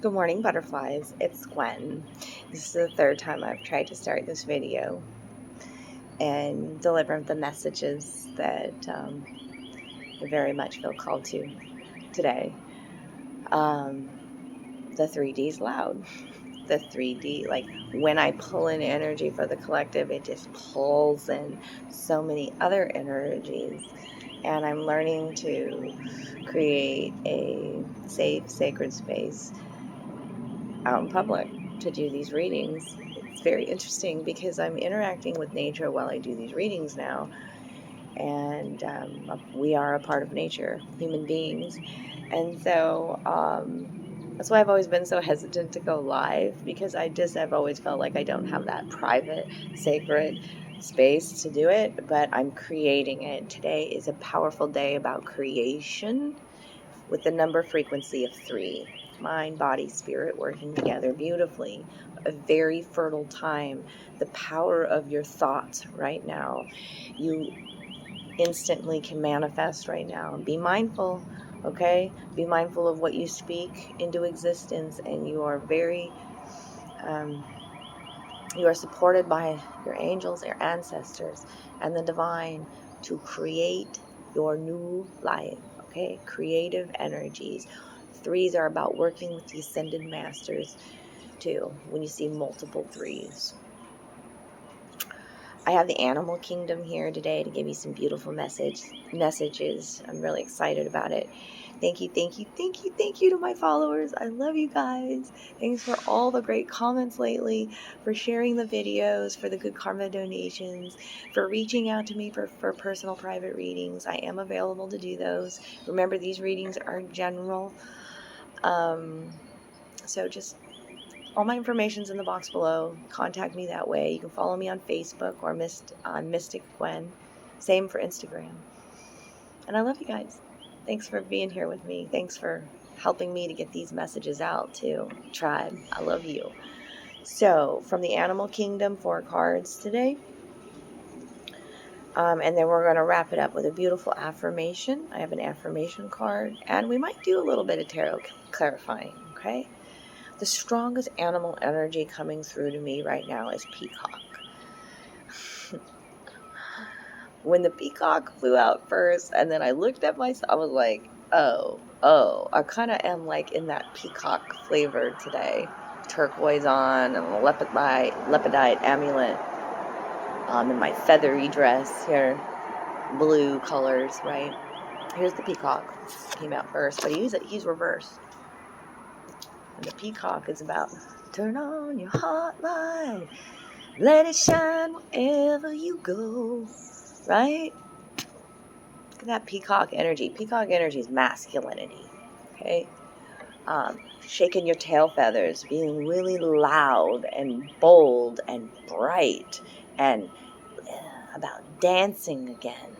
Good morning, butterflies. It's Gwen. This is the third time I've tried to start this video and deliver the messages that I very much feel called to today. The 3D's loud. The 3D, like when I pull in energy for the collective, it just pulls in so many other energies. And I'm learning to create a safe, sacred space out in public to do these readings. It's very interesting because I'm interacting with nature while I do these readings now, and we are a part of nature, human beings, and so that's why I've always been so hesitant to go live, because I've always felt like I don't have that private, sacred space to do it, but I'm creating it. Today is a powerful day about creation with the number frequency of 3. Mind, body, spirit working together beautifully. A very fertile time. The power of your thoughts right now. You instantly can manifest right now. Be mindful, okay? Be mindful of what you speak into existence, and you are you are supported by your angels, your ancestors, and the divine to create your new life. Okay, creative energies. 3s are about working with the ascended masters too, when you see multiple 3s. I have the animal kingdom here today to give you some beautiful messages. I'm really excited about it. Thank you, thank you, thank you, thank you to my followers. I love you guys. Thanks for all the great comments lately, for sharing the videos, for the good karma donations, for reaching out to me for personal private readings. I am available to do those. Remember, these readings are general. So just all my information's in the box below. Contact me that way. You can follow me on Facebook or Mystic Gwen. Same for Instagram. And I love you guys. Thanks for being here with me. Thanks for helping me to get these messages out too. Tribe, I love you. So, from the Animal Kingdom, 4 cards today. And then we're going to wrap it up with a beautiful affirmation. I have an affirmation card. And we might do a little bit of tarot clarifying, okay? The strongest animal energy coming through to me right now is peacock. When the peacock flew out first, and then I looked at myself, I was like, oh, I kind of am like in that peacock flavor today. Turquoise on, and a lepidite amulet, in my feathery dress here, blue colors, right? Here's the peacock, came out first, but he's reversed. And the peacock is about, turn on your heart light, let it shine wherever you go, right? Look at that peacock energy. Peacock energy is masculinity, okay? Shaking your tail feathers, being really loud and bold and bright, and about dancing again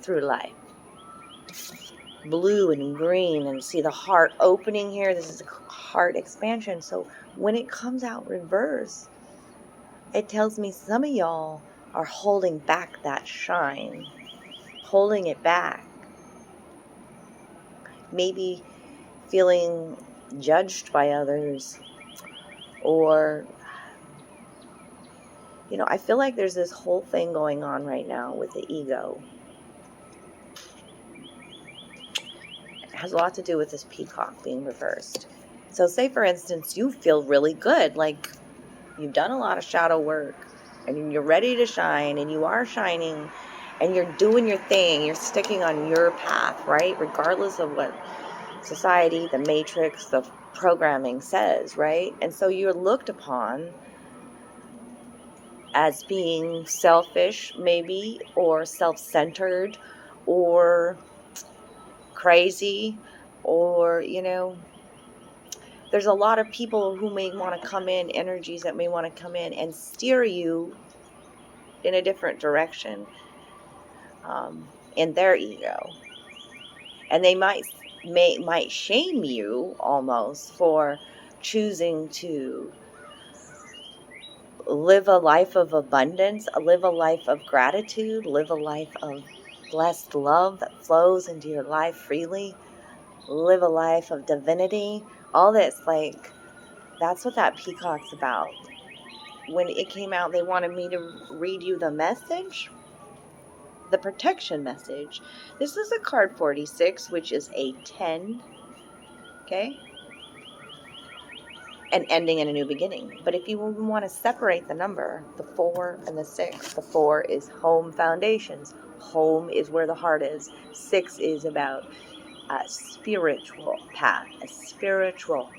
through life. Blue and green, and see the heart opening here. This is a heart expansion. So when it comes out reverse, it tells me some of y'all are holding back that shine, holding it back. Maybe feeling judged by others, or, I feel like there's this whole thing going on right now with the ego. It has a lot to do with this peacock being reversed. So say, for instance, you feel really good, like you've done a lot of shadow work, and you're ready to shine, and you are shining, and you're doing your thing, you're sticking on your path, right? Regardless of what society, the matrix, the programming says, right? And so you're looked upon as being selfish, maybe, or self-centered, or crazy, or, there's a lot of people who may want to come in, energies that may want to come in and steer you in a different direction, in their ego. And they might shame you almost for choosing to live a life of abundance, live a life of gratitude, live a life of blessed love that flows into your life freely. live a life of divinity, all this, like, that's what that peacock's about. When it came out, they wanted me to read you the message, the protection message. This is a card 46, which is a 10, okay? An ending and a new beginning. But if you want to separate the number, the 4 and the 6, the 4 is home foundations. Home is where the heart is. 6 is about a spiritual path, a spiritual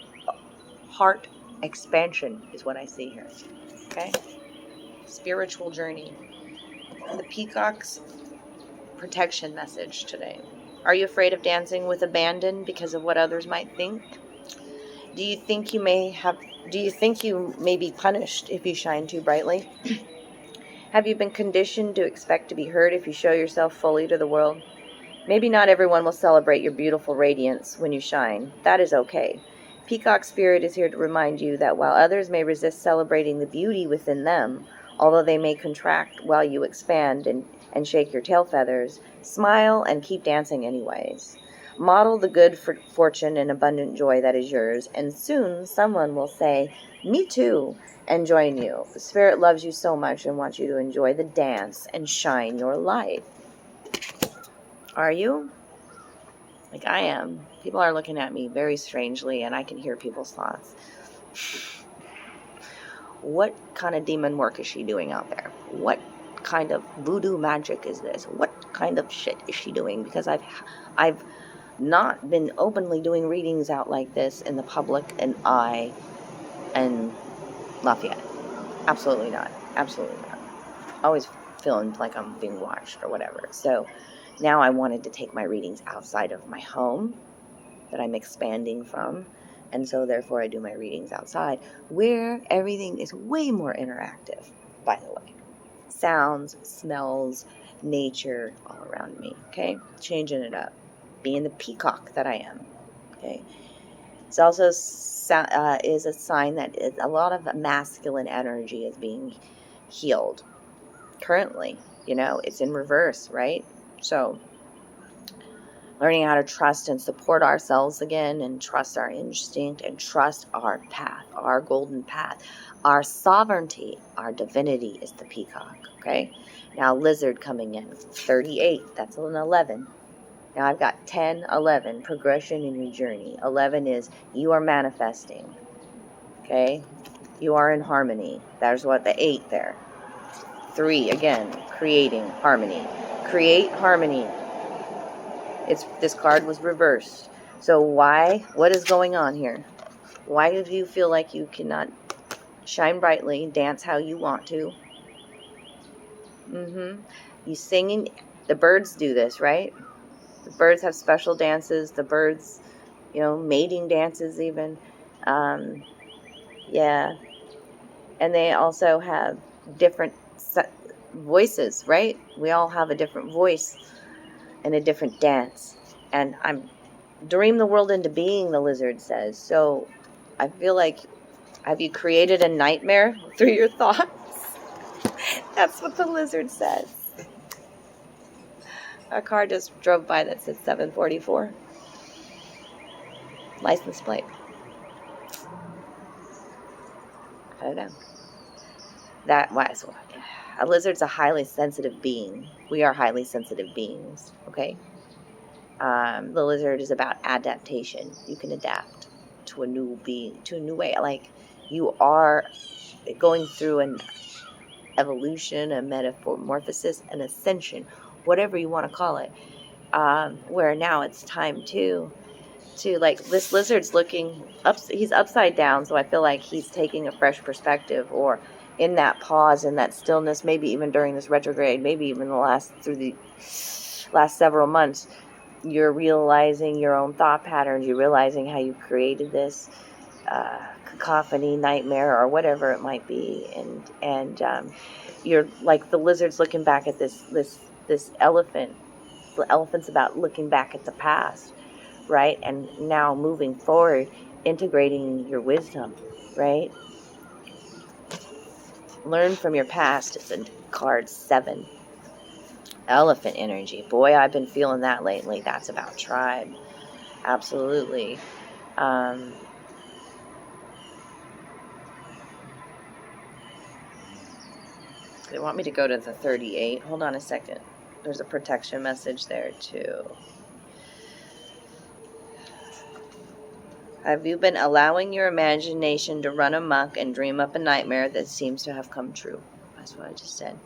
heart expansion is what I see here. Okay? Spiritual journey. The peacock's protection message today. Are you afraid of dancing with abandon because of what others might think? Do you think you may be punished if you shine too brightly? Have you been conditioned to expect to be heard if you show yourself fully to the world? Maybe not everyone will celebrate your beautiful radiance when you shine. That is okay. Peacock Spirit is here to remind you that while others may resist celebrating the beauty within them, although they may contract while you expand and shake your tail feathers, smile and keep dancing anyways. Model the good fortune and abundant joy that is yours, and soon someone will say, "Me too," and join you. The Spirit loves you so much and wants you to enjoy the dance and shine your light. Are you? Like I am. People are looking at me very strangely, and I can hear people's thoughts. What kind of demon work is she doing out there? What kind of voodoo magic is this? What kind of shit is she doing? Because I've not been openly doing readings out like this in the public and Lafayette. Absolutely not. Absolutely not. Always feeling like I'm being watched or whatever. So now I wanted to take my readings outside of my home that I'm expanding from. And so therefore I do my readings outside where everything is way more interactive, by the way. Sounds, smells, nature all around me. Okay? Changing it up. Being the peacock that I am. Okay? It's also is a sign that a lot of masculine energy is being healed. Currently, it's in reverse, right? So learning how to trust and support ourselves again, and trust our instinct, and trust our path, our golden path, our sovereignty, our divinity is the peacock. Okay? Now lizard coming in, 38, that's an 11. Now I've got 10, 11, progression in your journey. 11 is you are manifesting. Okay? You are in harmony. There's what the 8 there. 3, again, creating harmony. Create harmony. This card was reversed. So why? What is going on here? Why do you feel like you cannot shine brightly, dance how you want to? You singing. The birds do this, right? The birds have special dances. The birds, mating dances even. Yeah. And they also have different voices, right? We all have a different voice and a different dance. And I'm dream the world into being, the lizard says. So I feel like, have you created a nightmare through your thoughts? That's what the lizard says. A car just drove by that said 744. License plate. I don't know. A lizard's a highly sensitive being. We are highly sensitive beings, okay? The lizard is about adaptation. You can adapt to a new being, to a new way. Like, you are going through an evolution, a metamorphosis, an ascension, whatever you want to call it, where now it's time to like, this lizard's looking up, he's upside down, so I feel like he's taking a fresh perspective, or in that pause, in that stillness, maybe even during this retrograde, maybe even through the last several months, you're realizing your own thought patterns, you're realizing how you created this cacophony, nightmare, or whatever it might be, and you're like, the lizard's looking back at this elephant. The elephant's about looking back at the past, right? And now moving forward, integrating your wisdom, right? Learn from your past. It's in card 7. Elephant energy. Boy, I've been feeling that lately. That's about tribe. Absolutely. They want me to go to the 38. Hold on a second. There's a protection message there too. Have you been allowing your imagination to run amok and dream up a nightmare that seems to have come true? That's what I just said.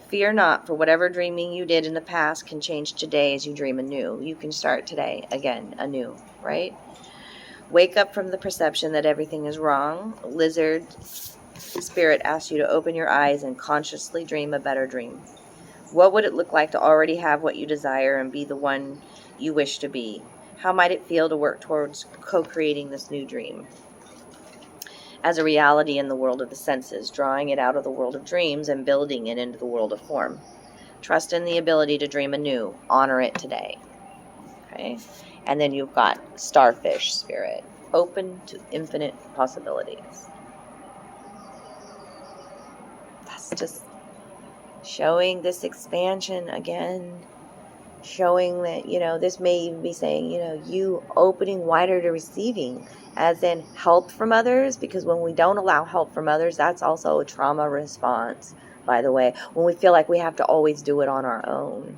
Fear not, for whatever dreaming you did in the past can change today as you dream anew. You can start today, again, anew, right? Wake up from the perception that everything is wrong. Lizard spirit asks you to open your eyes and consciously dream a better dream. What would it look like to already have what you desire and be the one you wish to be? How might it feel to work towards co-creating this new dream as a reality in the world of the senses, drawing it out of the world of dreams and building it into the world of form? Trust in the ability to dream anew. Honor it today. Okay? And then you've got starfish spirit, open to infinite possibilities. That's just showing this expansion again, showing that, this may even be saying, you opening wider to receiving, as in help from others, because when we don't allow help from others, that's also a trauma response, by the way, when we feel like we have to always do it on our own,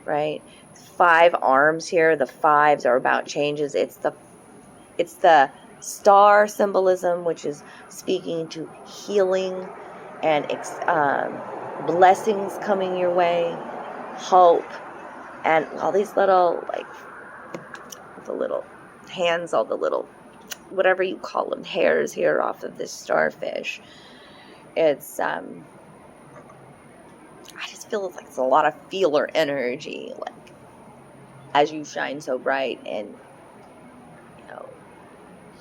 right? 5 arms here, the 5s are about changes. It's the star symbolism, which is speaking to healing and blessings coming your way, hope, and all these little, the little hands, all the little, whatever you call them, hairs here off of this starfish. It's, I just feel like it's a lot of feeler energy, like, as you shine so bright, and,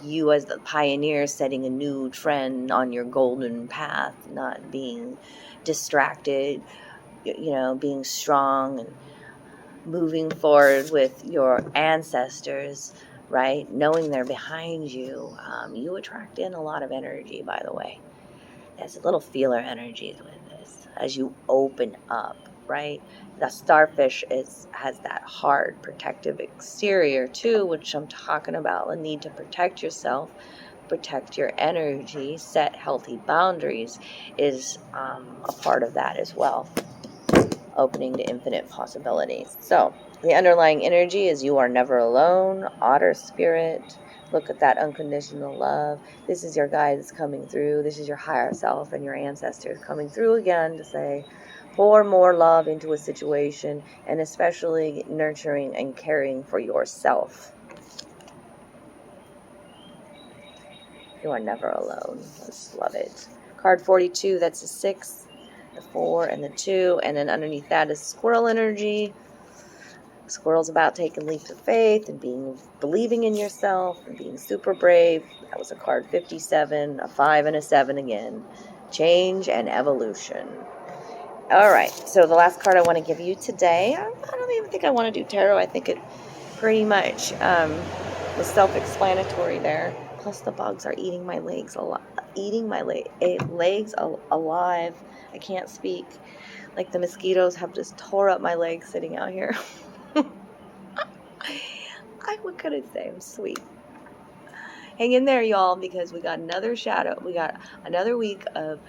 you as the pioneer setting a new trend on your golden path, not being distracted, being strong and moving forward with your ancestors, right? Knowing they're behind you. You attract in a lot of energy, by the way. There's a little feeler energies with this as you open up, right? The starfish has that hard protective exterior too, which I'm talking about. The need to protect yourself, protect your energy, set healthy boundaries is a part of that as well. Opening to infinite possibilities. So the underlying energy is you are never alone. Otter spirit. Look at that unconditional love. This is your guides coming through. This is your higher self and your ancestors coming through again to say, pour more love into a situation, and especially nurturing and caring for yourself. You are never alone. Let's love it. Card 42, that's a 6, the 4, and the 2. And then underneath that is squirrel energy. Squirrel's about taking leaps of faith and believing in yourself and being super brave. That was a card 57, a 5 and a 7 again. Change and evolution. All right, so the last card I want to give you today, I don't even think I want to do tarot. I think it pretty much was self-explanatory there. Plus the bugs are eating my legs alive. Alive. I can't speak. Like the mosquitoes have just tore up my legs sitting out here. What could I say? I'm sweet. Hang in there, y'all, because we got another shadow. We got another week of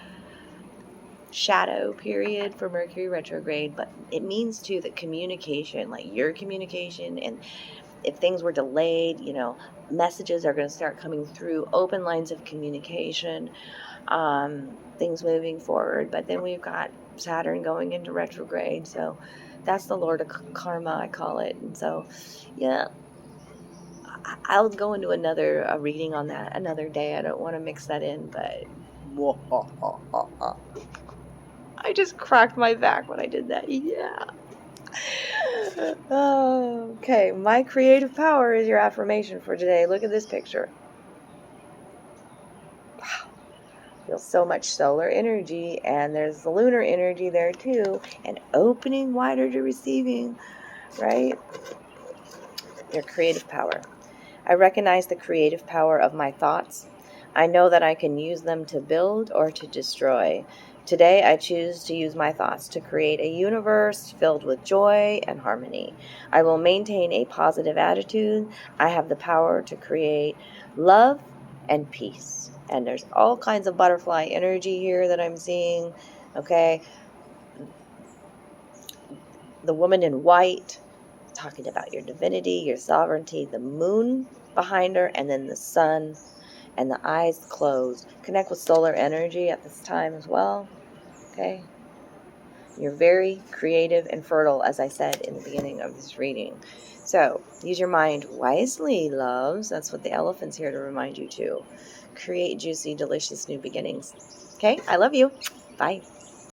shadow period for Mercury retrograde, but it means too that communication, like your communication, and if things were delayed, messages are going to start coming through, open lines of communication, things moving forward. But then we've got Saturn going into retrograde, so that's the Lord of Karma, I call it. And so, yeah, I'll go into another reading on that another day. I don't want to mix that in, but I just cracked my back when I did that. Yeah. Okay, my creative power is your affirmation for today. Look at this picture. Wow. Feel so much solar energy, and there's the lunar energy there too, and opening wider to receiving, right? Your creative power. I recognize the creative power of my thoughts. I know that I can use them to build or to destroy, Today, I choose to use my thoughts to create a universe filled with joy and harmony. I will maintain a positive attitude. I have the power to create love and peace. And there's all kinds of butterfly energy here that I'm seeing. Okay. The woman in white, talking about your divinity, your sovereignty, the moon behind her, and then the sun, and the eyes closed. Connect with solar energy at this time as well. Okay. You're very creative and fertile, as I said in the beginning of this reading. So use your mind wisely, loves. That's what the elephant's here to remind you to. Create juicy, delicious new beginnings. Okay, I love you. Bye.